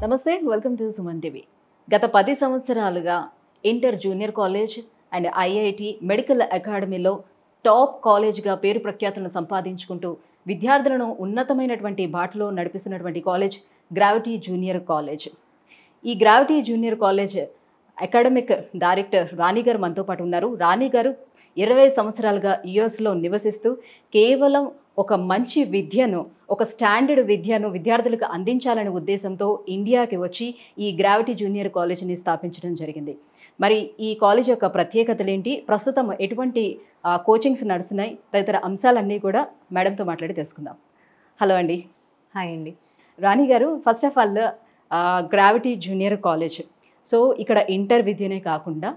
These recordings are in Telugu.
నమస్తే, వెల్కమ్ టు సుమన్ టీవీ. గత 10 సంవత్సరాలుగా inter junior college and IIT medical అకాడమీలో టాప్ కాలేజ్గా పేరు ప్రఖ్యాతులను సంపాదించుకుంటూ విద్యార్థులను ఉన్నతమైనటువంటి బాటలో నడిపిస్తున్నటువంటి కాలేజ్ గ్రావిటీ జూనియర్ కాలేజ్. ఈ gravity junior college academic director Rani garu మనతో పాటు ఉన్నారు. రాణి గారు 20 సంవత్సరాలుగా యుఎస్లో నివసిస్తూ కేవలం ఒక మంచి విద్యను, ఒక స్టాండర్డ్ విద్యను విద్యార్థులకు అందించాలనే ఉద్దేశంతో ఇండియాకి వచ్చి ఈ గ్రావిటీ జూనియర్ కాలేజీని స్థాపించడం జరిగింది. మరి ఈ కాలేజ్ యొక్క ప్రత్యేకతలు ఏంటి, ప్రస్తుతం ఎటువంటి కోచింగ్స్ నడుస్తున్నాయి, తదితర అంశాలన్నీ కూడా మేడంతో మాట్లాడి తెలుసుకుందాం. హలో అండి. హాయ్ అండి. రాణి గారు, first of all gravity junior college, so ఇక్కడ ఇంటర్ విద్యనే కాకుండా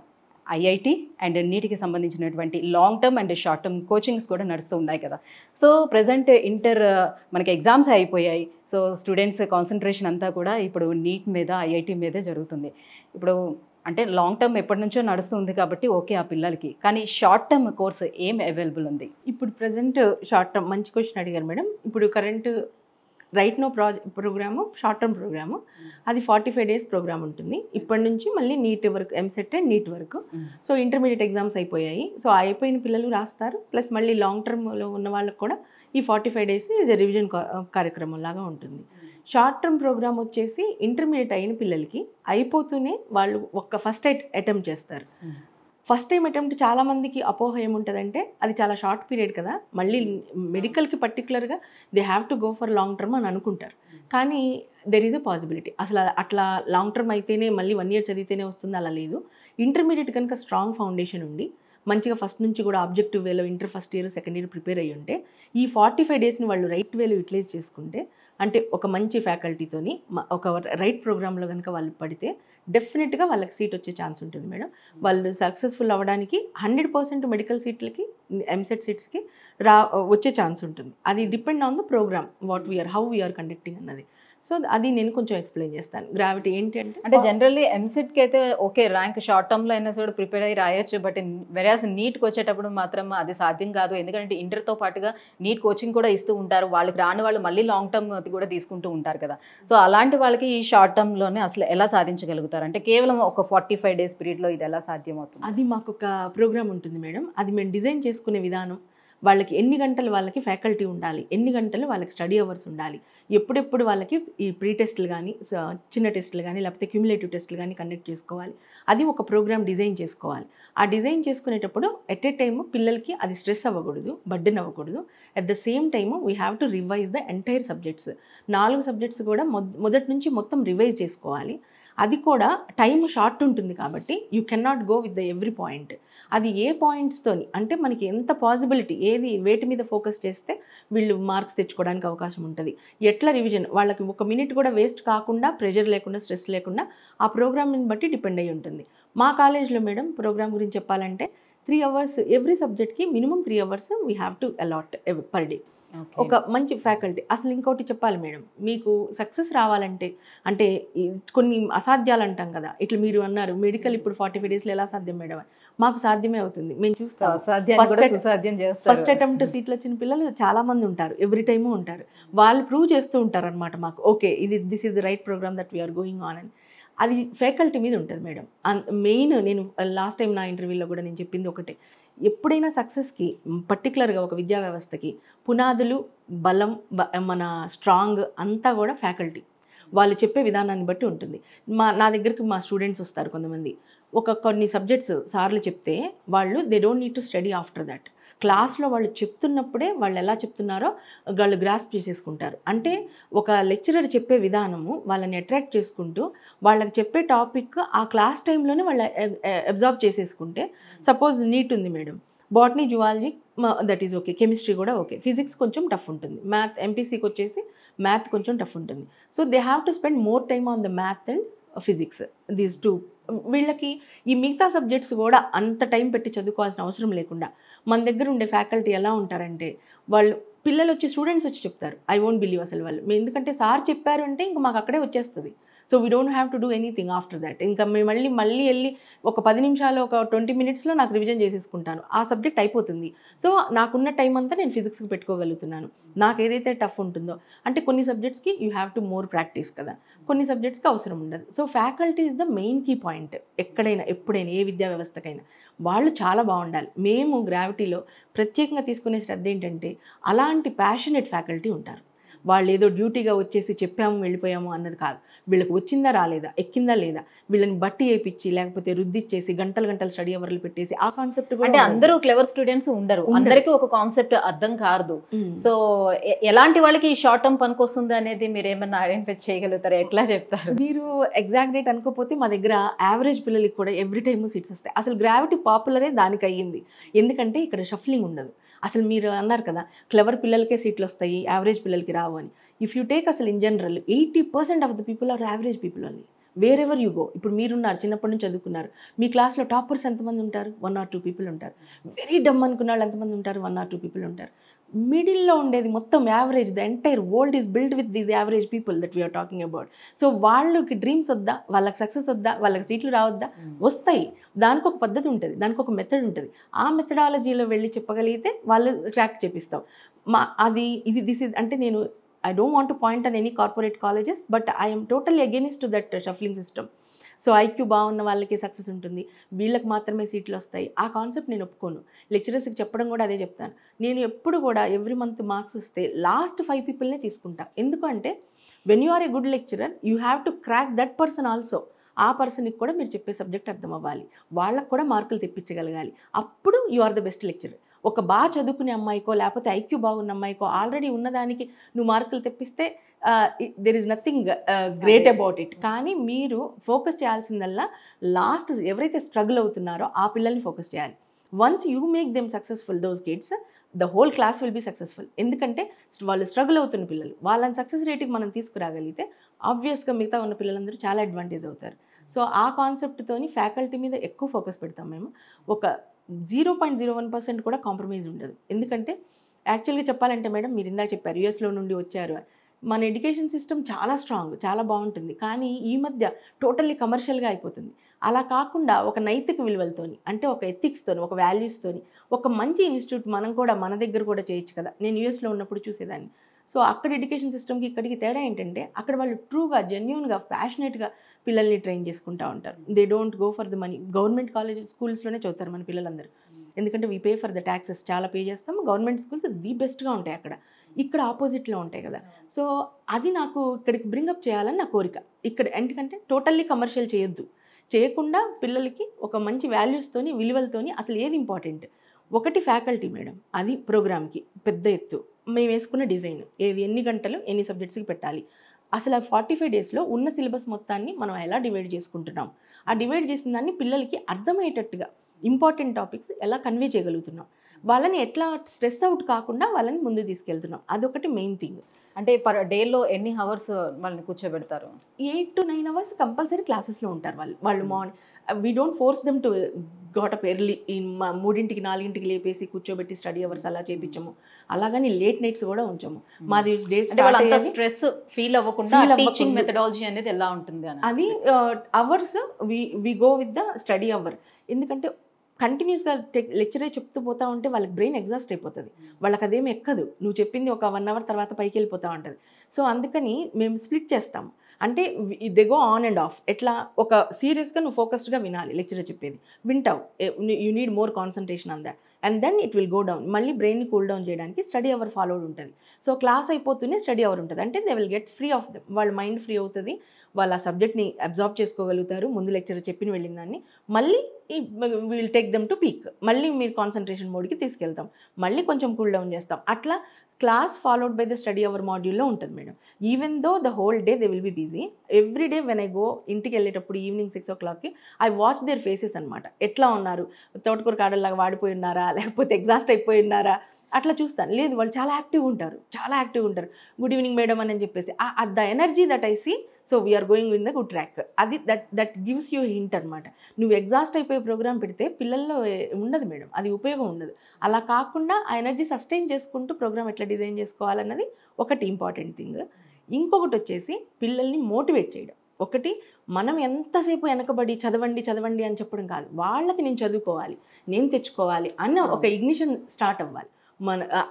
ఐఐటి అండ్ నీటికి సంబంధించినటువంటి long term and short term coachings కూడా నడుస్తూ ఉన్నాయి కదా. సో ప్రజెంట్ ఇంటర్ మనకి ఎగ్జామ్స్ అయిపోయాయి. సో స్టూడెంట్స్ కాన్సన్ట్రేషన్ అంతా కూడా ఇప్పుడు నీట్ మీద, ఐఐటి మీదే జరుగుతుంది. ఇప్పుడు అంటే లాంగ్ టర్మ్ ఎప్పటి నుంచో నడుస్తుంది కాబట్టి ఓకే ఆ పిల్లలకి, కానీ షార్ట్ టర్మ్ కోర్స్ ఏం అవైలబుల్ ఉంది? ఇప్పుడు ప్రజెంట్ షార్ట్ టర్మ్, మంచి క్వశ్చన్ అడిగారు మేడం. ఇప్పుడు current right no program short term program, అది 45 days ప్రోగ్రామ్ ఉంటుంది. ఇప్పటి నుంచి మళ్ళీ నీట్ వరకు, ఎంసెట్ అండ్ నీట్ వరకు. సో ఇంటర్మీడియట్ ఎగ్జామ్స్ అయిపోయాయి. సో అయిపోయిన పిల్లలు రాస్తారు, ప్లస్ మళ్ళీ లాంగ్ టర్మ్లో ఉన్న వాళ్ళకి కూడా ఈ 45 days రివిజన్ కార్యక్రమం లాగా ఉంటుంది. షార్ట్ టర్మ్ ప్రోగ్రామ్ వచ్చేసి ఇంటర్మీడియట్ అయిన పిల్లలకి అయిపోతూనే వాళ్ళు ఒక ఫస్ట్ అటెంప్ట్ చేస్తారు. ఫస్ట్ టైం అటెంప్ట్ చాలామందికి అపోహ ఏముంటుందంటే అది చాలా షార్ట్ పీరియడ్ కదా, మళ్ళీ మెడికల్కి పర్టికులర్గా they have to go for long term అని అనుకుంటారు. కానీ దెర్ ఈజ్ అ పాసిబిలిటీ. అసలు అట్లా లాంగ్ టర్మ్ అయితేనే మళ్ళీ 1 year చదివితేనే వస్తుంది, అలా లేదు. ఇంటర్మీడియట్ కనుక స్ట్రాంగ్ ఫౌండేషన్ ఉండి మంచిగా ఫస్ట్ నుంచి కూడా ఆబ్జెక్టివ్ వేలో inter first year second year prepare అయ్యి ఉంటే ఈ 45 daysని వాళ్ళు రైట్ వేలో యూటిలైజ్ చేసుకుంటే, అంటే ఒక మంచి ఫ్యాకల్టీతోని ఒక రైట్ ప్రోగ్రాంలో కనుక వాళ్ళు పడితే డెఫినెట్గా వాళ్ళకి సీట్ వచ్చే ఛాన్స్ ఉంటుంది మేడం. వాళ్ళు సక్సెస్ఫుల్ అవ్వడానికి 100% మెడికల్ సీట్లకి, ఎంసెట్ సీట్స్కి వచ్చే ఛాన్స్ ఉంటుంది. అది depend on the program, what we're, how we're conducting అన్నది. సో అది నేను కొంచెం ఎక్స్ప్లెయిన్ చేస్తాను. గ్రావిటీ ఏంటి అంటే జనరల్లీ ఎంసెట్కి అయితే ఓకే ర్యాంక్ షార్ట్ టర్మ్లో అయినా కూడా ప్రిపేర్ అయ్యి రాయొచ్చు, బట్ వెరాజ్ నీట్కి వచ్చేటప్పుడు మాత్రం అది సాధ్యం కాదు. ఎందుకంటే ఇంటర్తో పాటుగా నీట్ కోచింగ్ కూడా ఇస్తూ ఉంటారు. వాళ్ళకి రాని వాళ్ళు మళ్ళీ లాంగ్ టర్మ్ కూడా తీసుకుంటూ ఉంటారు కదా. సో అలాంటి వాళ్ళకి ఈ షార్ట్ టర్మ్లోనే అసలు ఎలా సాధించగలుగుతారు అంటే కేవలం ఒక 45 days పీరియడ్లో ఇది ఎలా సాధ్యం అవుతుంది? అది మాకు ఒక ప్రోగ్రామ్ ఉంటుంది మేడం. అది మేము డిజైన్ చేసుకునే విధానం, వాళ్ళకి ఎన్ని గంటలు వాళ్ళకి ఫ్యాకల్టీ ఉండాలి, ఎన్ని గంటలు వాళ్ళకి స్టడీ అవర్స్ ఉండాలి, ఎప్పుడెప్పుడు వాళ్ళకి ఈ ప్రీ టెస్టులు కానీ, చిన్న టెస్టులు కానీ, లేకపోతే క్యూములేటివ్ టెస్టులు కానీ కండక్ట్ చేసుకోవాలి, అది ఒక ప్రోగ్రామ్ డిజైన్ చేసుకోవాలి. ఆ డిజైన్ చేసుకునేటప్పుడు ఎట్ ఏ టైమ్ పిల్లలకి అది స్ట్రెస్ అవ్వకూడదు, బర్డెన్ అవ్వకూడదు. At the same time we have to revise the entire subjects. 4 subjects కూడా మొదటి నుంచి మొత్తం రివైజ్ చేసుకోవాలి. అది కూడా టైం షార్ట్ ఉంటుంది కాబట్టి you can not go with the every point. అది ఏ పాయింట్స్తోని అంటే మనకి ఎంత పాసిబిలిటీ, ఏది వేటి మీద ఫోకస్ చేస్తే వీళ్ళు మార్క్స్ తెచ్చుకోవడానికి అవకాశం ఉంటుంది, ఎట్లా రివిజన్, వాళ్ళకి 1 minute కూడా వేస్ట్ కాకుండా, ప్రెషర్ లేకుండా, స్ట్రెస్ లేకుండా ఆ ప్రోగ్రామ్ని బట్టి డిపెండ్ అయ్యి ఉంటుంది. మా కాలేజ్లో మేడం ప్రోగ్రామ్ గురించి చెప్పాలంటే 3 hours ఎవ్రీ సబ్జెక్ట్కి minimum 3 hours we have to allot per day. ఒక మంచి ఫ్యాకల్టీ. అసలు ఇంకోటి చెప్పాలి మేడం, మీకు సక్సెస్ రావాలంటే, అంటే కొన్ని అసాధ్యాలు అంటాం కదా, ఇట్లా మీరు అన్నారు మెడికల్ ఇప్పుడు 45 daysలో ఎలా సాధ్యం మేడం, మాకు సాధ్యమే అవుతుంది. మేము చూస్తాం ఫస్ట్ అటెంప్ట్ సీట్లు వచ్చిన పిల్లలు చాలా మంది ఉంటారు, ఎవ్రీ టైము ఉంటారు. వాళ్ళు ప్రూవ్ చేస్తూ ఉంటారు అనమాట మాకు, okay this is the right program that we're going on అని. అది ఫ్యాకల్టీ మీద ఉంటుంది మేడం. మెయిన్ నేను లాస్ట్ టైం నా ఇంటర్వ్యూలో కూడా నేను చెప్పింది ఒకటే, ఎప్పుడైనా సక్సెస్కి పర్టికులర్గా ఒక విద్యా వ్యవస్థకి పునాదులు, బలం, మన స్ట్రాంగ్ అంతా కూడా ఫ్యాకల్టీ, వాళ్ళు చెప్పే విధానాన్ని బట్టి ఉంటుంది. నా దగ్గరికి మా స్టూడెంట్స్ వస్తారు కొంతమంది, కొన్ని సబ్జెక్ట్స్ సార్లు చెప్తే వాళ్ళు they don't need to study after that. క్లాస్లో వాళ్ళు చెప్తున్నప్పుడే వాళ్ళు ఎలా చెప్తున్నారో వాళ్ళు గ్రాస్ప్ చేసేసుకుంటారు. అంటే ఒక లెక్చరర్ చెప్పే విధానము వాళ్ళని అట్రాక్ట్ చేసుకుంటూ వాళ్ళకి చెప్పే టాపిక్ ఆ క్లాస్ టైంలోనే వాళ్ళు అబ్జర్వ్ చేసేసుకుంటే, సపోజ్ నీట్ ఉంది madam, botany, zoology that is okay, chemistry కూడా ఓకే, ఫిజిక్స్ కొంచెం టఫ్ ఉంటుంది, మ్యాథ్ ఎంపీసీకి వచ్చేసి మ్యాథ్ కొంచెం టఫ్ ఉంటుంది. So they have to spend more time on the math and physics, these 2. వీళ్ళకి ఈ మిగతా సబ్జెక్ట్స్ కూడా అంత టైం పెట్టి చదువుకోవాల్సిన అవసరం లేకుండా మన దగ్గర ఉండే ఫ్యాకల్టీ ఎలా ఉంటారంటే, వాళ్ళు పిల్లలు వచ్చి స్టూడెంట్స్ వచ్చి చెప్తారు, ఐ వోంట్ బిలీవ్ అసలు వాళ్ళు, ఎందుకంటే సార్ చెప్పారు అంటే ఇంకా మాకు అక్కడే వచ్చేస్తుంది. So we don't have to do anything after that. ఇంకా మేము మళ్ళీ వెళ్ళి ఒక 10 నిమిషాలు ఒక 20 minutesలో నాకు రివిజన్ చేసేసుకుంటాను, ఆ సబ్జెక్ట్ అయిపోతుంది. సో నాకున్న టైం అంతా నేను ఫిజిక్స్కి పెట్టుకోగలుగుతున్నాను. నాకు ఏదైతే టఫ్ ఉంటుందో, అంటే కొన్ని సబ్జెక్ట్స్కి you have to more practice కదా, కొన్ని సబ్జెక్ట్స్కి అవసరం ఉండదు. So faculty is the main key point ఎక్కడైనా ఎప్పుడైనా ఏ విద్యా వ్యవస్థకైనా. వాళ్ళు చాలా బాగుండాలి. మేము గ్రావిటీలో ప్రత్యేకంగా తీసుకునే శ్రద్ధ ఏంటంటే అలాంటి ప్యాషనెట్ ఫ్యాకల్టీ ఉంటారు. వాళ్ళు ఏదో డ్యూటీగా వచ్చేసి చెప్పాము వెళ్ళిపోయాము అన్నది కాదు. వీళ్ళకి వచ్చిందా రాలేదా, ఎక్కిందా లేదా, వీళ్ళని బట్టి వేయించి లేకపోతే రుద్దిచ్చేసి గంటలు స్టడీ అవర్లు పెట్టేసి ఆ కాన్సెప్ట్ కూడా. అంటే అందరూ క్లెవర్ స్టూడెంట్స్ ఉండరు, అందరికీ ఒక కాన్సెప్ట్ అర్థం కాదు. సో ఎలాంటి వాళ్ళకి ఈ షార్ట్ టర్మ్ పనికొస్తుంది అనేది మీరు ఏమన్నా ఐడెంటిఫై చేయగలుగుతారు, ఎట్లా చెప్తారు? మీరు ఎగ్జాక్ట్ డేట్ అనుకోకపోతే మా దగ్గర యావరేజ్ పిల్లలకి కూడా ఎవ్రీ టైమ్ సీట్స్ వస్తాయి. అసలు గ్రావిటీ పాపులరే దానికి అయ్యింది, ఎందుకంటే ఇక్కడ షఫ్లింగ్ ఉండదు. అసలు మీరు అన్నారు కదా క్లెవర్ పిల్లలకే సీట్లు వస్తాయి, యావరేజ్ పిల్లలకి రావు అని. ఇఫ్ యూ టేక్ అసలు in general 80% of the people are average people only. Wherever you go, ఇప్పుడు మీరున్నారు చిన్నప్పటి నుంచి చదువుకున్నారు, మీ క్లాస్లో టాపర్స్ ఎంతమంది ఉంటారు? 1 or 2 people ఉంటారు. వెరీ డమ్ అనుకున్న వాళ్ళు ఎంతమంది ఉంటారు? 1 or 2 people ఉంటారు. మిడిల్లో ఉండేది మొత్తం average. The entire world is build with these average people that we're talking about. So వాళ్ళకి డ్రీమ్స్ వద్దా, వాళ్ళకి సక్సెస్ వద్దా, వాళ్ళకి సీట్లు రావద్దా? వస్తాయి. దానికి ఒక పద్ధతి ఉంటుంది, దానికి ఒక మెథడ్ ఉంటుంది. ఆ మెథడాలజీలో వెళ్ళి చెప్పగలిగితే వాళ్ళు క్రాక్ చేపిస్తాం. దిస్ ఇస్ అంటే నేను I don't want to point on any corporate colleges, but I am totally against to that shuffling system. So IQ బాగున్న వాళ్ళకి సక్సెస్ ఉంటుంది, వీళ్ళకి మాత్రమే సీట్లు వస్తాయి, ఆ కాన్సెప్ట్ నేను ఒప్పుకోను. లెక్చరర్స్కి చెప్పడం కూడా అదే చెప్తాను. నేను ఎప్పుడు కూడా ఎవ్రీ మంత్ మార్క్స్ వస్తే లాస్ట్ 5 peopleనే తీసుకుంటా. ఎందుకంటే when you are a good lecturer you have to crack that person also. ఆ పర్సన్కి కూడా మీరు చెప్పే సబ్జెక్ట్ అర్థం అవ్వాలి, వాళ్ళకు కూడా మార్కులు తెప్పించగలగాలి. అప్పుడు you are the best lecturer. ఒక బాగా చదువుకునే అమ్మాయికో లేకపోతే ఐక్యూ బాగున్న అమ్మాయికో ఆల్రెడీ ఉన్నదానికి నువ్వు మార్కులు తెప్పిస్తే there is nothing great about it. కానీ మీరు ఫోకస్ చేయాల్సిందల్లా లాస్ట్ ఎవరైతే స్ట్రగుల్ అవుతున్నారో ఆ పిల్లల్ని ఫోకస్ చేయాలి. Once you make them successful those kids the whole class will be successful. ఎందుకంటే వాళ్ళు స్ట్రగుల్ అవుతున్న పిల్లలు, వాళ్ళని సక్సెస్ రేట్కి మనం తీసుకురాగలిగితే ఆబ్వియస్గా మిగతా ఉన్న పిల్లలందరూ చాలా అడ్వాంటేజ్ అవుతారు. సో ఆ కాన్సెప్ట్తోని ఫ్యాకల్టీ మీద ఎక్కువ ఫోకస్ పెడతాం మేము. ఒక 0.01% కూడా కాంప్రమైజ్ ఉండదు. ఎందుకంటే యాక్చువల్గా చెప్పాలంటే మేడం, మీరు ఇందాక చెప్పారు యూఎస్లో నుండి వచ్చారు, మన ఎడ్యుకేషన్ సిస్టమ్ చాలా స్ట్రాంగ్, చాలా బాగుంటుంది. కానీ ఈ మధ్య టోటల్లీ కమర్షియల్గా అయిపోతుంది. అలా కాకుండా ఒక నైతిక విలువలతోని, అంటే ఒక ఎథిక్స్తోని, ఒక వాల్యూస్తోని ఒక మంచి ఇన్స్టిట్యూట్ మనం కూడా మన దగ్గర కూడా చేయొచ్చు కదా. నేను యూఎస్లో ఉన్నప్పుడు చూసేదాన్ని. సో అక్కడ ఎడ్యుకేషన్ సిస్టమ్కి ఇక్కడికి తేడా ఏంటంటే అక్కడ వాళ్ళు ట్రూగా జెన్యూన్గా ప్యాషనేట్గా పిల్లల్ని ట్రైన్ చేసుకుంటూ ఉంటారు. They don't go for the money. Government college స్కూల్స్లోనే చదువుతారు మన పిల్లలందరూ, ఎందుకంటే we pay for the taxes, చాలా పే చేస్తాం. గవర్నమెంట్ స్కూల్స్ ది బెస్ట్గా ఉంటాయి అక్కడ. ఇక్కడ ఆపోజిట్లో ఉంటాయి కదా. సో అది నాకు ఇక్కడికి బ్రింగప్ చేయాలని నా కోరిక. ఇక్కడ ఎందుకంటే టోటల్లీ కమర్షియల్ చేయకుండా పిల్లలకి ఒక మంచి వాల్యూస్తోని విలువలతోని అసలు ఏది ఇంపార్టెంట్. ఒకటి ఫ్యాకల్టీ మేడం, అది ప్రోగ్రామ్కి పెద్ద ఎత్తు. మేము వేసుకున్న డిజైన్ ఏది, ఎన్ని గంటలు ఎన్ని సబ్జెక్ట్స్కి పెట్టాలి, అసలు ఆ 45 daysలో ఉన్న సిలబస్ మొత్తాన్ని మనం ఎలా డివైడ్ చేసుకుంటున్నాం, ఆ డివైడ్ చేసిన దాన్ని పిల్లలకి అర్థమయ్యేటట్టుగా ఇంపార్టెంట్ టాపిక్స్ ఎలా కన్వే చేయగలుగుతున్నాం, వాళ్ళని ఎట్లా స్ట్రెస్ అవుట్ కాకుండా వాళ్ళని ముందు తీసుకెళ్తున్నాం, అదొకటి మెయిన్ థింగ్. అంటే పర్ డేలో ఎన్ని అవర్స్ వాళ్ళని కూర్చోబెడతారు? 8 to 9 hours కంపల్సరీ క్లాసెస్లో ఉంటారు వాళ్ళు morning. We don't force them to got up early. 3ంటికి 4ంటికి లేపేసి కూర్చోబెట్టి స్టడీ అవర్స్ అలా చేయించము. అలాగని లేట్ నైట్స్ కూడా ఉంచము. మాది డేస్ స్ట్రెస్ ఫీల్ అవ్వకుండా టీచింగ్ మెథడాలజీ అనేది ఎలా ఉంటుంది అని. అది hours we go with the study hour. ఎందుకంటే కంటిన్యూస్గా లెక్చరే చెప్తూ పోతూ ఉంటే వాళ్ళకి బ్రెయిన్ ఎగ్జాస్ట్ అయిపోతుంది, వాళ్ళకి అదేమి ఎక్కదు. నువ్వు చెప్పింది ఒక 1 hour తర్వాత పైకి వెళ్ళిపోతూ ఉంటుంది. సో అందుకని మేము స్ప్లిట్ చేస్తాము. అంటే they go on and off. ఎట్లా ఒక సీరియస్గా నువ్వు ఫోకస్డ్గా వినాలి లెక్చరర్ చెప్పేది, వింటావు, you need more concentration on that, and then it will go down. మళ్ళీ బ్రెయిన్ని కూల్ డౌన్ చేయడానికి స్టడీ అవర్ ఫాలోడ్ ఉంటుంది. సో క్లాస్ అయిపోతూనే స్టడీ అవర్ ఉంటుంది. అంటే they will get free of them, వాళ్ళ మైండ్ ఫ్రీ అవుతుంది, వాళ్ళు ఆ సబ్జెక్ట్ని అబ్జార్బ్ చేసుకోగలుగుతారు. ముందు లెక్చరర్ చెప్పిన వెళ్ళిన దాన్ని మళ్ళీ will take them to peak. మళ్ళీ మీరు కాన్సన్ట్రేషన్ మోడ్కి తీసుకెళ్తాం, మళ్ళీ కొంచెం కూల్ డౌన్ చేస్తాం. అట్లా class followed by the study hour మాడ్యూల్లో ఉంటుంది madam. Even though the whole day they will be busy. Every day when I go, ఇంటికి వెళ్ళేటప్పుడు ఈవినింగ్ 6 o'clockకి ఐ వాచ్ దేర్ ఫేసెస్ అనమాట. ఎట్లా ఉన్నారు, తోటకూర కాడల్లాగా వాడిపోయి ఉన్నారా, లేకపోతే ఎగ్జాస్ట్ అయిపోయి ఉన్నారా, అట్లా చూస్తాను. లేదు, వాళ్ళు చాలా యాక్టివ్గా ఉంటారు. గుడ్ ఈవినింగ్ మేడం అని చెప్పేసి the energy that I see so we're going in the good track. అది దట్ గివ్స్ యూ హింట్ అనమాట. నువ్వు ఎగ్జాస్ట్ అయిపోయే ప్రోగ్రామ్ పెడితే పిల్లల్లో ఉండదు మేడం, అది ఉపయోగం ఉండదు. అలా కాకుండా ఆ ఎనర్జీ సస్టైన్ చేసుకుంటూ ప్రోగ్రామ్ ఎట్లా డిజైన్ చేసుకోవాలన్నది ఒకటి ఇంపార్టెంట్ థింగ్. ఇంకొకటి వచ్చేసి పిల్లల్ని మోటివేట్ చేయడం. ఒకటి, మనం ఎంతసేపు వెనకబడి చదవండి అని చెప్పడం కాదు, వాళ్ళకి నేను చదువుకోవాలి, నేను తెచ్చుకోవాలి అన్న ఒక ఇగ్నిషన్ స్టార్ట్ అవ్వాలి.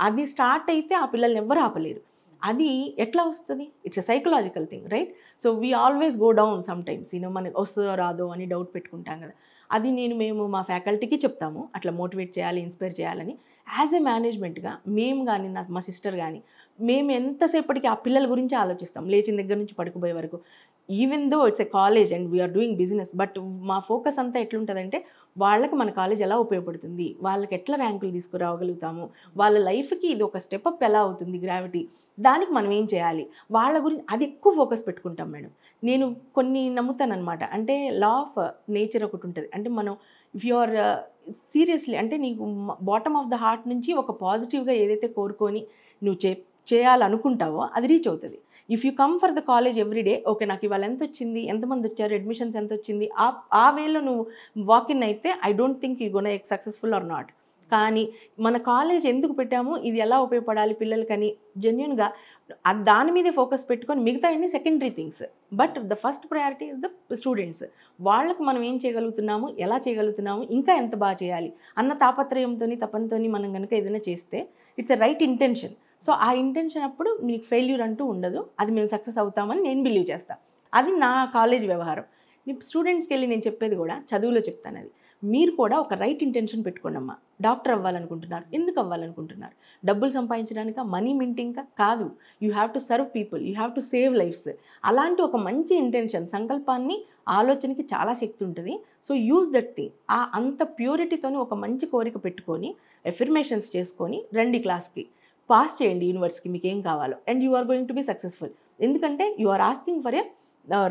అది స్టార్ట్ అయితే ఆ పిల్లల్ని ఎవ్వరు ఆపలేరు. అది ఎట్లా వస్తుంది? It's a psychological thing, right? So we always go down some times, మనకి వస్తుందో రాదో అని డౌట్ పెట్టుకుంటాం కదా. అది మేము మా ఫ్యాకల్టీకి చెప్తాము, అట్లా మోటివేట్ చేయాలి, ఇన్స్పైర్ చేయాలని. యాజ్ ఎ మేనేజ్మెంట్గా మేము కానీ, మా సిస్టర్ కానీ, మేము ఎంతసేపటికి ఆ పిల్లల గురించి ఆలోచిస్తాం, లేచిన దగ్గర నుంచి పడుకుపోయే వరకు. Even though it's a college and we're doing business, but మా ఫోకస్ అంతా ఎట్లుంటుందంటే వాళ్ళకి మన కాలేజ్ ఎలా ఉపయోగపడుతుంది, వాళ్ళకి ఎట్లా ర్యాంకులు తీసుకురాగలుగుతాము, వాళ్ళ లైఫ్కి ఇది ఒక స్టెప్ అప్ ఎలా అవుతుంది, గ్రావిటీ, దానికి మనం ఏం చేయాలి, వాళ్ళ గురించి అది ఎక్కువ ఫోకస్ పెట్టుకుంటాం మేడం. నేను కొన్ని నమ్ముతానమాట. అంటే లా ఆఫ్ నేచర్ ఒకటి ఉంటుంది. అంటే మనం ఇఫ్ యు ఆర్ సీరియస్లీ, అంటే నీకు బాటమ్ ఆఫ్ ద హార్ట్ నుంచి ఒక పాజిటివ్గా ఏదైతే కోరుకొని నువ్వు చేయాలనుకుంటావో అది రీచ్ అవుతుంది. If you come for the college everyday, okay నాకు ఇవాళ ఎంత వచ్చింది, ఎంతమంది వచ్చారు, అడ్మిషన్స్ ఎంత వచ్చింది, ఆ వేలో నువ్వు వాకిన్ అయితే I don't think you gonna successful or not. కానీ మన కాలేజ్ ఎందుకు పెట్టాము, ఇది ఎలా ఉపయోగపడాలి పిల్లలకని జెన్యున్గా దాని మీదే ఫోకస్ పెట్టుకొని మిగతా అన్ని secondary things, but the first priority is the students. వాళ్ళకి మనం ఏం చేయగలుగుతున్నాము, ఎలా చేయగలుగుతున్నాము, ఇంకా ఎంత బాగా చేయాలి అన్న తాపత్రయంతో, తపంతో మనం కనుక ఏదైనా చేస్తే it's a right intention. So ఆ ఇంటెన్షన్ అప్పుడు మీకు ఫెయిల్యూర్ అంటూ ఉండదు, అది మేము సక్సెస్ అవుతామని నేను బిలీవ్ చేస్తాను. అది నా కాలేజ్ వ్యవహారం. స్టూడెంట్స్కి వెళ్ళి నేను చెప్పేది కూడా చదువులో చెప్తాను. అది మీరు కూడా ఒక రైట్ ఇంటెన్షన్ పెట్టుకోండి అమ్మా. డాక్టర్ అవ్వాలనుకుంటున్నారు, ఎందుకు అవ్వాలనుకుంటున్నారు? డబ్బులు సంపాదించడానికా, మనీ మింటింగ్కా కాదు. You have to serve people, you have to save lives. అలాంటి ఒక మంచి ఇంటెన్షన్, సంకల్పాన్ని, ఆలోచనకి చాలా శక్తి ఉంటుంది. So use that thing. అంత ప్యూరిటీతోని ఒక మంచి కోరిక పెట్టుకొని ఎఫర్మేషన్స్ చేసుకొని రండి క్లాస్కి, పాస్ చేయండి యూనివర్స్కి, మీకు ఏం కావాలో, and you are going to be successful. ఎందుకంటే you are asking for a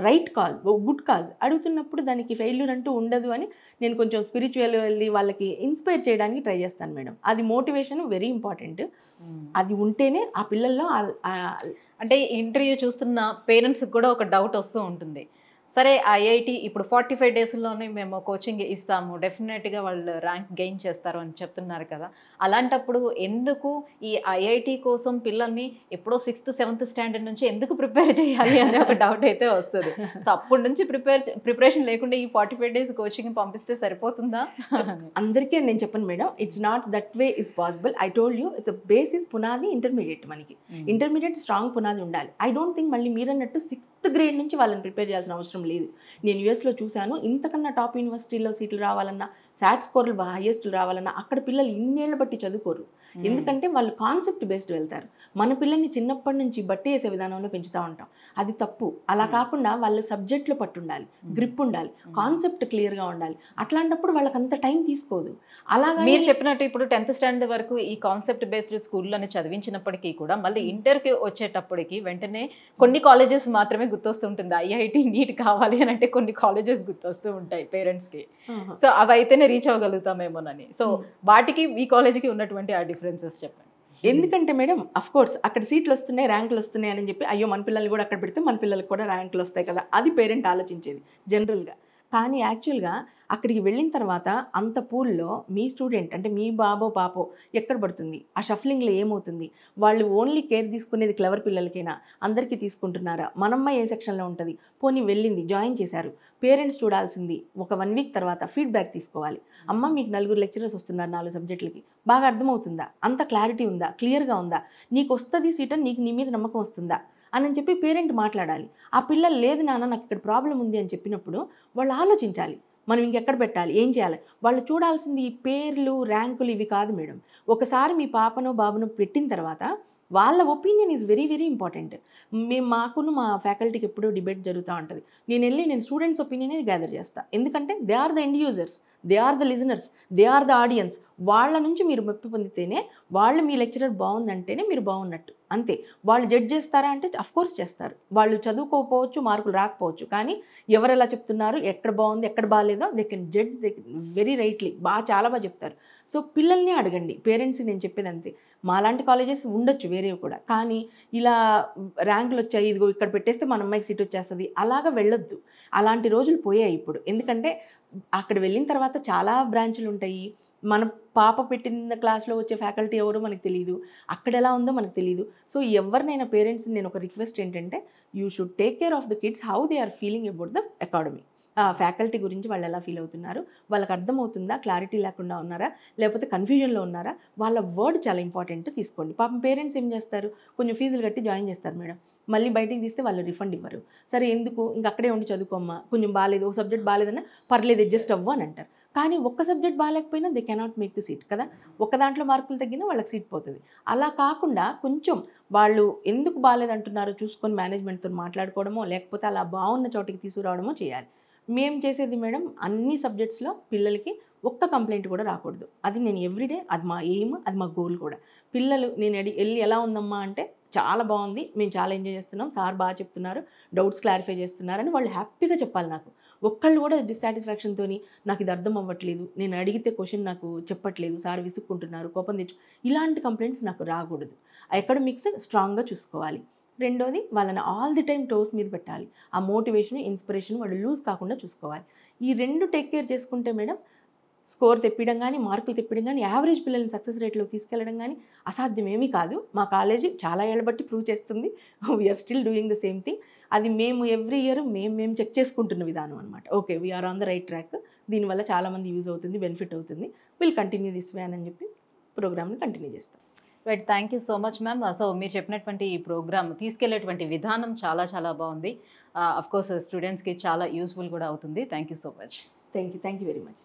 right cause, good cause. అడుగుతున్నప్పుడు దానికి ఫెయిల్యూర్ అంటూ ఉండదు అని నేను కొంచెం స్పిరిచువల్ వెళ్ళి వాళ్ళకి ఇన్స్పైర్ చేయడానికి ట్రై చేస్తాను మేడం. అది మోటివేషన్ వెరీ ఇంపార్టెంట్. అది ఉంటేనే ఆ పిల్లల్లో అంటే ఇంటర్వ్యూ చూస్తున్న పేరెంట్స్కి కూడా ఒక డౌట్ వస్తూ ఉంటుంది. సరే ఐఐటి ఇప్పుడు 45 డేస్లోనే మేము కోచింగ్ ఇస్తాము, డెఫినెట్గా వాళ్ళు ర్యాంక్ గెయిన్ చేస్తారు అని చెప్తున్నారు కదా. అలాంటప్పుడు ఎందుకు ఈ ఐఐటి కోసం పిల్లల్ని ఎప్పుడో 6th 7th స్టాండర్డ్ నుంచి ఎందుకు ప్రిపేర్ చేయాలి అనే ఒక డౌట్ అయితే వస్తుంది. సో అప్పటి నుంచి ప్రిపరేషన్ లేకుండా ఈ 45 డేస్ కోచింగ్ పంపిస్తే సరిపోతుందా? అందరికీ నేను చెప్పను madam, it's not that way is possible. I told you the basis పునాది ఇంటర్మీడియట్. మనకి ఇంటర్మీడియట్ స్ట్రాంగ్ పునాది ఉండాలి. ఐ డోంట్ థింక్ మళ్ళీ మీరన్నట్టు 6th గ్రేడ్ నుంచి వాళ్ళని ప్రిపేర్ చేయాల్సిన అవసరం లేదు. నేను యూఎస్లో చూశాను, ఇంతకన్నా టాప్ యూనివర్సిటీలో సీట్లు రావాలన్నా, శాట్ స్కోర్లు హైయెస్ట్లు రావాలన్నా అక్కడ పిల్లలు ఇన్నేళ్ల బట్టి చదువుకోరు. ఎందుకంటే వాళ్ళు కాన్సెప్ట్ బేస్డ్ వెళ్తారు. మన పిల్లల్ని చిన్నప్పటి నుంచి బట్టి వేసే విధానంలో పెంచుతూ ఉంటాం. అది తప్పు. అలా కాకుండా వాళ్ళ సబ్జెక్ట్లో పట్టు ఉండాలి, గ్రిప్ ఉండాలి, కాన్సెప్ట్ క్లియర్గా ఉండాలి. అట్లాంటప్పుడు వాళ్ళకి అంత టైం తీసుకోదు. అలాగా మీరు చెప్పినట్టు ఇప్పుడు 10th స్టాండర్డ్ వరకు ఈ కాన్సెప్ట్ బేస్డ్ స్కూల్లోనే చదివించినప్పటికీ కూడా మళ్ళీ ఇంటర్కి వచ్చేటప్పటికి వెంటనే కొన్ని కాలేజెస్ మాత్రమే గుర్తొస్తుంటుంది. ఐఐటి నీట్ కావాలి అని అంటే కొన్ని కాలేజెస్ గుర్తొస్తూ ఉంటాయి పేరెంట్స్కి. సో అవి అయితేనే రీచ్ అవ్వగలుగుతామేమోనని. సో వాటికి ఈ కాలేజ్కి ఉన్నటువంటి ఆ డిఫరెన్సెస్ చెప్పండి. ఎందుకంటే మేడం అఫ్ కోర్స్ అక్కడ సీట్లు వస్తున్నాయి, ర్యాంకులు వస్తున్నాయి అని చెప్పి అయ్యో మన పిల్లల్ని కూడా అక్కడ పెడితే మన పిల్లలకు కూడా ర్యాంకులు వస్తాయి కదా, అది పేరెంట్ ఆలోచించేది జనరల్గా. కానీ యాక్చువల్గా అక్కడికి వెళ్ళిన తర్వాత అంత పూల్లో మీ స్టూడెంట్ అంటే మీ బాబో పాపో ఎక్కడ పడుతుంది, ఆ షఫ్లింగ్లో ఏమవుతుంది, వాళ్ళు ఓన్లీ కేర్ తీసుకునేది క్లవర్ పిల్లలకైనా, అందరికీ తీసుకుంటున్నారా, మనమ్మ ఏ సెక్షన్లో ఉంటుంది, పోనీ వెళ్ళింది జాయిన్ చేశారు, పేరెంట్స్ చూడాల్సింది ఒక 1 వీక్ తర్వాత ఫీడ్బ్యాక్ తీసుకోవాలి. అమ్మ మీకు 4 లెక్చరర్స్ వస్తున్నారు 4 సబ్జెక్టులకి, బాగా అర్థమవుతుందా, అంత క్లారిటీ ఉందా, క్లియర్గా ఉందా, నీకు వస్తుంది సీట్ అని నీకు నీ మీద నమ్మకం వస్తుందా అని చెప్పి పేరెంట్ మాట్లాడాలి. ఆ పిల్లలు లేదు నాన్న నాకు ఇక్కడ ప్రాబ్లం ఉంది అని చెప్పినప్పుడు వాళ్ళు ఆలోచించాలి, మనం ఇంకెక్కడ పెట్టాలి, ఏం చేయాలి. వాళ్ళు చూడాల్సింది ఈ పేర్లు ర్యాంకులు ఇవి కాదు మేడం. ఒకసారి మీ పాపనో బాబునో పెట్టిన తర్వాత వాళ్ళ opinion is very very important. మాకును మా ఫ్యాకల్టీకి ఎప్పుడూ డిబేట్ జరుగుతూ ఉంటుంది. నేను స్టూడెంట్స్ ఒపీనియన్ అనేది గ్యాదర్ చేస్తాను. ఎందుకంటే they are the end users, they are the listeners, they are the audience. వాళ్ళ నుంచి మీరు మెప్పు పొందితేనే, వాళ్ళు మీ లెక్చరర్ బాగుందంటేనే మీరు బాగున్నట్టు, అంతే. వాళ్ళు జడ్జ్ చేస్తారా అంటే అఫ్కోర్స్ చేస్తారు. వాళ్ళు చదువుకోకపోవచ్చు, మార్కులు రాకపోవచ్చు, కానీ ఎవరు ఎలా చెప్తున్నారు, ఎక్కడ బాగుంది ఎక్కడ బాగాలేదో they can judge, they very rightly, చాలా బాగా చెప్తారు. సో పిల్లల్ని అడగండి, పేరెంట్స్కి నేను చెప్పేది అంతే. మాలాంటి కాలేజెస్ ఉండొచ్చు వేరేవి కూడా, కానీ ఇలా ర్యాంకులు వచ్చాయి, ఇదిగో ఇక్కడ పెట్టేస్తే మన అమ్మాయికి సీట్ వచ్చేస్తుంది, అలాగా వెళ్ళొద్దు. అలాంటి రోజులు పోయాయి ఇప్పుడు. ఎందుకంటే అక్కడ వెళ్ళిన తర్వాత చాలా బ్రాంచులు ఉంటాయి. మన పాప పెట్టిన క్లాస్లో వచ్చే ఫ్యాకల్టీ ఎవరో మనకు తెలియదు, అక్కడ ఎలా ఉందో మనకు తెలియదు. సో ఎవరినైనా పేరెంట్స్ నేను ఒక రిక్వెస్ట్ ఏంటంటే, you should take care of the kids, how they are feeling about the academy. Faculty గురించి వాళ్ళు ఎలా ఫీల్ అవుతున్నారు, వాళ్ళకి అర్థమవుతుందా, క్లారిటీ లేకుండా ఉన్నారా, లేకపోతే కన్ఫ్యూజన్లో ఉన్నారా, వాళ్ళ వర్డ్ చాలా ఇంపార్టెంట్ తీసుకోండి. పాపం పేరెంట్స్ ఏం చేస్తారు, కొంచెం ఫీజులు కట్టి జాయిన్ చేస్తారు మేడం, మళ్ళీ బయటికి తీస్తే వాళ్ళు రిఫండ్ ఇవ్వరు. సరే ఎందుకు, ఇంక అక్కడే ఉండి చదువుకోమ్మా, కొంచెం బాగాలేదు, ఒక సబ్జెక్ట్ బాగాలేదన్నా పర్లేదు అడ్జస్ట్ అవ్వు అని అంటారు. కానీ ఒక్క సబ్జెక్ట్ బాగాలేకపోయినా they cannot make the seat కదా, ఒక దాంట్లో మార్కులు తగ్గినా వాళ్ళకి సీట్ పోతుంది. అలా కాకుండా కొంచెం వాళ్ళు ఎందుకు బాగాలేదంటున్నారో చూసుకొని మేనేజ్మెంట్తో మాట్లాడుకోవడమో, లేకపోతే అలా బాగున్న చోటికి తీసుకురావడమో చేయాలి. మేము చేసేది మేడం, అన్ని సబ్జెక్ట్స్లో పిల్లలకి ఒక్క కంప్లైంట్ కూడా రాకూడదు. అది నేను ఎవ్రీడే, అది మా ఎయిమ్, అది మా గోల్ కూడా. పిల్లలు నేను వెళ్ళి ఎలా ఉందమ్మా అంటే చాలా బాగుంది, మేము చాలా ఎంజాయ్ చేస్తున్నాం, సార్ బాగా చెప్తున్నారు, డౌట్స్ క్లారిఫై చేస్తున్నారని వాళ్ళు హ్యాపీగా చెప్పాలి. నాకు ఒక్కళ్ళు కూడా డిస్సాటిస్ఫాక్షన్తో నాకు ఇది అర్థం అవ్వట్లేదు, నేను అడిగితే క్వశ్చన్ నాకు చెప్పట్లేదు, సార్ విసుక్కుంటున్నారు, కోపం తెచ్చు, ఇలాంటి కంప్లైంట్స్ నాకు రాకూడదు. అకాడమిక్స్ స్ట్రాంగ్గా చూసుకోవాలి. రెండోది, వాళ్ళని ఆల్ ది టైమ్ టోస్ మీద పెట్టాలి. ఆ మోటివేషన్, ఇన్స్పిరేషన్ వాళ్ళు లూజ్ కాకుండా చూసుకోవాలి. ఈ రెండు టేక్ కేర్ చేసుకుంటే మేడం, స్కోర్ తెప్పించడం కానీ, మార్కులు తెప్పించడం కానీ, యావరేజ్ పిల్లల్ని సక్సెస్ రేట్లోకి తీసుకెళ్లడం కానీ అసాధ్యమేమీ కాదు. మా కాలేజీ చాలా ఏళ్ళ బట్టి ప్రూవ్ చేస్తుంది. We're still doing the same thing. అది మేము ఎవ్రీ ఇయర్ మేము చెక్ చేసుకుంటున్న విధానం అనమాట. Okay, we're on the right track, దీనివల్ల చాలామంది యూజ్ అవుతుంది, బెనిఫిట్ అవుతుంది, విల్ కంటిన్యూ దిస్ వే అని చెప్పి ప్రోగ్రామ్ని కంటిన్యూ చేస్తాం. Right, thank you so much ma'am. So మీరు చెప్పినటువంటి ఈ ప్రోగ్రామ్ తీసుకెళ్లేటువంటి విధానం చాలా చాలా బాగుంది. అఫ్ కోర్స్ స్టూడెంట్స్కి చాలా యూస్ఫుల్ కూడా అవుతుంది. Thank you so much. Thank you very much.